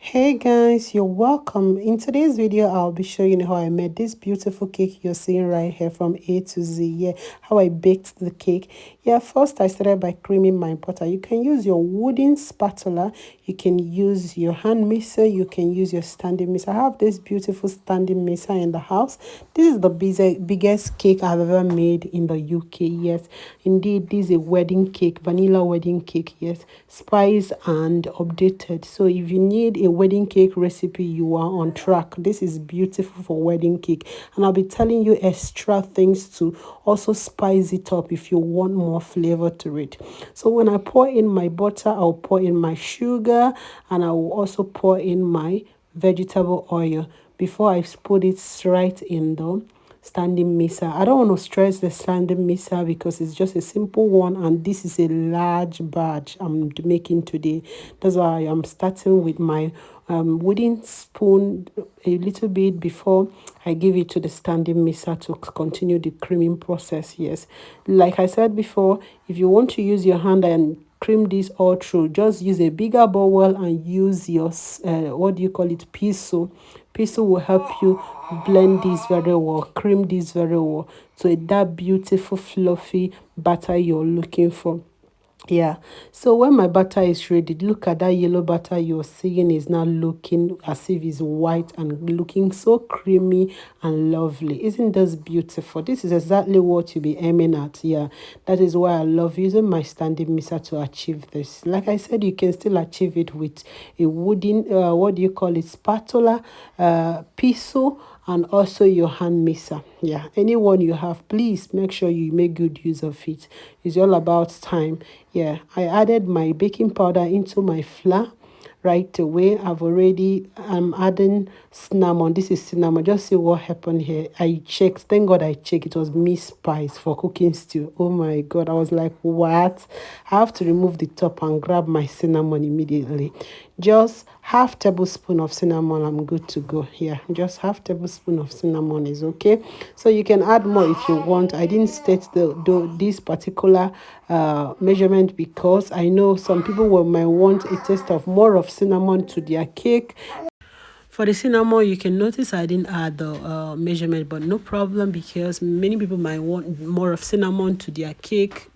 Hey guys, you're welcome. In today's video, I'll be showing you how I made this beautiful cake you're seeing right here from A to Z. Yeah, how I baked the cake. Yeah, first I started by creaming my butter. You can use your wooden spatula, you can use your hand mixer, you can use your standing mixer. I have this beautiful standing mixer in the house. This is the biggest cake I've ever made in the UK. Yes, indeed, this is a wedding cake, vanilla wedding cake. Yes, spiced and updated. So if you need a wedding cake recipe, you are on track. This is beautiful for wedding cake, and I'll be telling you extra things to also spice it up if you want more flavor to it. So when I pour in my butter, I'll pour in my sugar, and I will also pour in my vegetable oil before I put it right in the standing mixer. I don't want to stress the standing mixer because it's just a simple one, and this is a large batch I'm making today. That's why I'm starting with my wooden spoon a little bit before I give it to the standing mixer to continue the creaming process. Yes, like I said before, if you want to use your hand and cream this all through, just use a bigger bowl and use your what do you call it, Peso will help you blend this very well, cream this very well, so that beautiful fluffy batter you're looking for. Yeah, so when my butter is ready, look at that yellow butter you're seeing is now looking as if it's white and looking so creamy and lovely. Isn't this beautiful? This is exactly what you'll be aiming at. Yeah, that is why I love using my standing mixer to achieve this. Like I said, you can still achieve it with a wooden what do you call it, spatula, piso, and also your hand mixer. Yeah, anyone you have, please make sure you make good use of it. It's all about time. Yeah, I added my baking powder into my flour right away. I'm adding cinnamon. This is cinnamon. Just see what happened here. I checked. Thank God I checked. It was Miss Spice for cooking stew. Oh my God, I was like, what? I have to remove the top and grab my cinnamon immediately. Just half tablespoon of cinnamon, I'm good to go. Yeah, just half tablespoon of cinnamon is okay. So you can add more if you want. I didn't state this particular measurement because I know some people might want a taste of more of cinnamon to their cake. For the cinnamon, you can notice I didn't add the measurement, but no problem because many people might want more of cinnamon to their cake.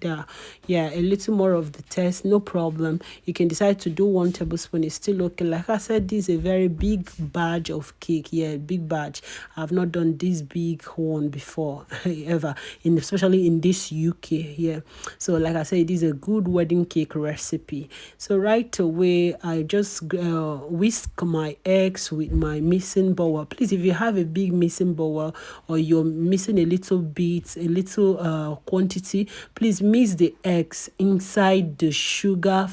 Yeah, a little more of the taste, no problem. You can decide to do 1 tablespoon. It's still okay. Like I said, this is a very big batch of cake. Yeah, big batch. I've not done this big one before ever, especially in this UK. Yeah, so like I said, this is a good wedding cake recipe. So right away, I just whisk my eggs with my mixing bowl. Please, if you have a big mixing bowl or you're missing a little bit, a little quantity, please mix the eggs inside the sugar,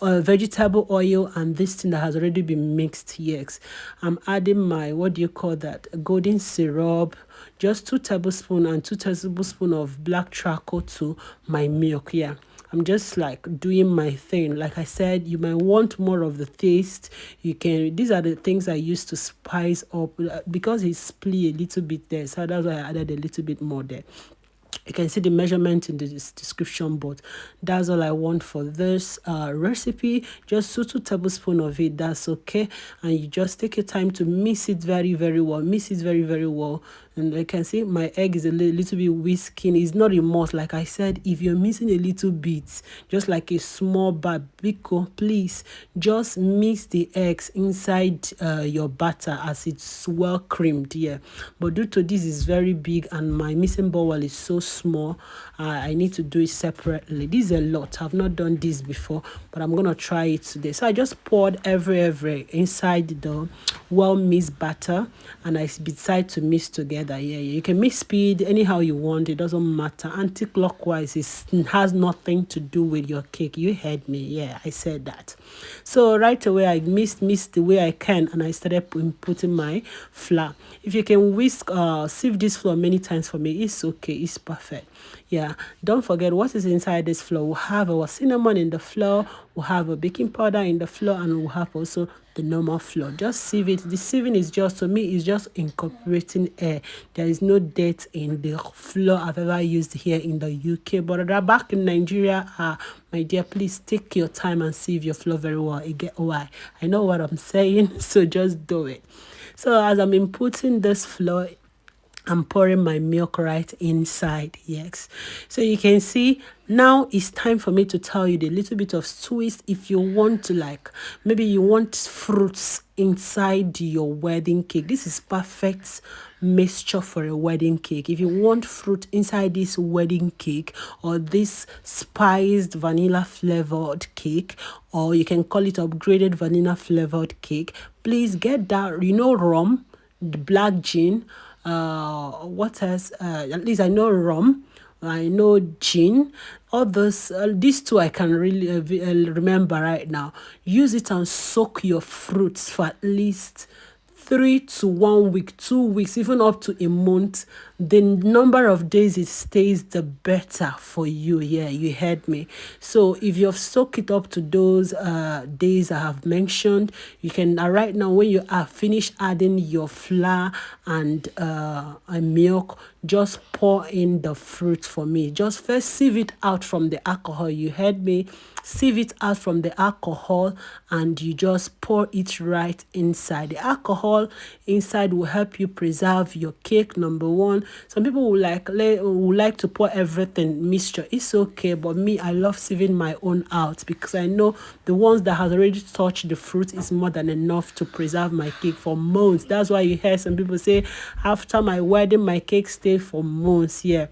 vegetable oil, and this thing that has already been mixed. Yes, I'm adding my, what do you call that, golden syrup, just 2 tablespoons, and 2 tablespoons of black charcoal to my milk. Yeah, I'm just like doing my thing. Like I said, you might want more of the taste. You can, these are the things I use to spice up because it's split a little bit there. So that's why I added a little bit more there. You can see the measurement in the description, but that's all I want for this recipe. Just 2 tablespoons of it, that's okay. And you just take your time to mix it very well. Mix it very well. And you can see my egg is a little bit whisking. It's not a must. Like I said, if you're missing a little bit, just like a small barbecue, please just mix the eggs inside your batter as it's well creamed. Yeah, but due to this is very big and my mixing bowl is so small, I need to do it separately. This is a lot. I've not done this before, but I'm gonna try it today. So I just poured every inside the well mixed batter, and I decide to mix together. Yeah, you can mix speed anyhow you want. It doesn't matter. Anti-clockwise has nothing to do with your cake. You heard me. Yeah, I said that. So right away I mixed the way I can, and I started putting my flour. If you can whisk sieve this flour many times for me, it's okay, it's perfect. Yeah, don't forget what is inside this flour. We'll have our cinnamon in the flour, we'll have a baking powder in the flour, and we'll have also the normal flour. Just sieve it. The sieving is just, to me, is just incorporating air. There is no dirt in the flour I've ever used here in the UK, but back in Nigeria, my dear, please take your time and sieve your flour very well. You get why? I know what I'm saying, so just do it. So as I'm inputting this flour, I'm pouring my milk right inside. Yes, so you can see now it's time for me to tell you the little bit of twist. If you want to, like, maybe you want fruits inside your wedding cake, this is perfect mixture for a wedding cake. If you want fruit inside this wedding cake, or this spiced vanilla flavored cake, or you can call it upgraded vanilla flavored cake, please get that, rum, the black gin, what else? At least I know rum, I know gin. All these two I can really remember right now. Use it and soak your fruits for at least 3 to 1 week, 2 weeks, even up to a month. The number of days it stays, the better for you. Yeah, you heard me. So if you've soaked it up to those days I have mentioned, you can right now, when you are finished adding your flour and milk, just pour in the fruit for me. Just first sieve it out from the alcohol. You heard me. Sieve it out from the alcohol, and you just pour it right inside. The alcohol inside will help you preserve your cake, number one. Some people will like to pour everything mixture. It's okay, but me, I love sieving my own out, because I know the ones that has already touched the fruit is more than enough to preserve my cake for months. That's why you hear some people say, after my wedding, my cake stayed for months. Yeah.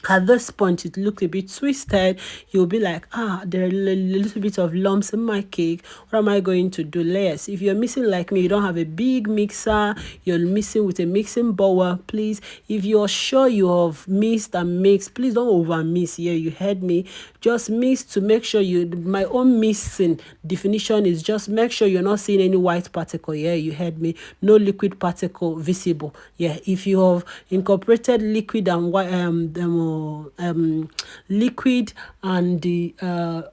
At this point, it looked a bit twisted. You'll be like, there are a little bit of lumps in my cake. What am I going to do? Less. If you're missing like me, you don't have a big mixer, you're mixing with a mixing bowl, please. If you're sure you have mixed and mixed, please don't over mix here. You heard me. Just mix to make sure my own mixing definition is just make sure you're not seeing any white particle. Yeah, you heard me. No liquid particle visible. Yeah, if you have incorporated liquid and liquid and the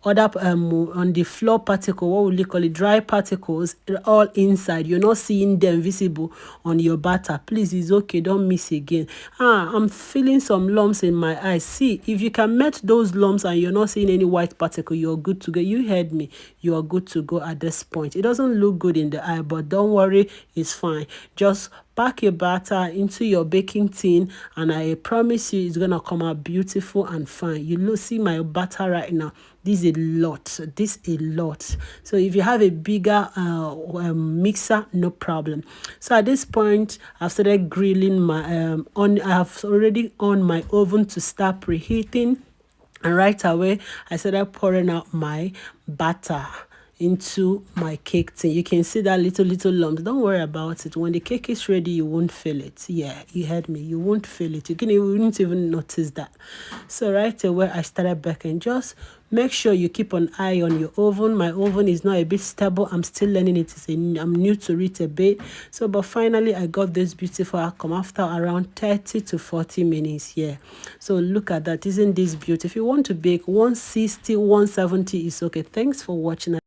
other on the floor particle, what would you call it, dry particles, all inside, you're not seeing them visible on your batter, please, it's okay, don't miss again. I'm feeling some lumps in my eyes. See, if you can met those lumps and you're not seeing any white particle, you're good to go. You heard me, you are good to go at this point. It doesn't look good in the eye, but don't worry, it's fine. Just pack your batter into your baking tin, and I promise you it's gonna come out beautiful and fine. You see my batter right now. This is a lot. So if you have a bigger mixer, no problem. So at this point, I've started grilling my I have already on my oven to start preheating, and right away I started pouring out my batter into my cake tin. You can see that little lumps. Don't worry about it. When the cake is ready, you won't feel it. Yeah, you heard me. You won't feel it. You wouldn't even notice that. So right away, I started baking. Just make sure you keep an eye on your oven. My oven is not a bit stable. I'm still learning it. I'm new to it a bit. So, but finally, I got this beautiful outcome after around 30 to 40 minutes. Yeah. So look at that. Isn't this beautiful? If you want to bake 160, 170 is okay. Thanks for watching.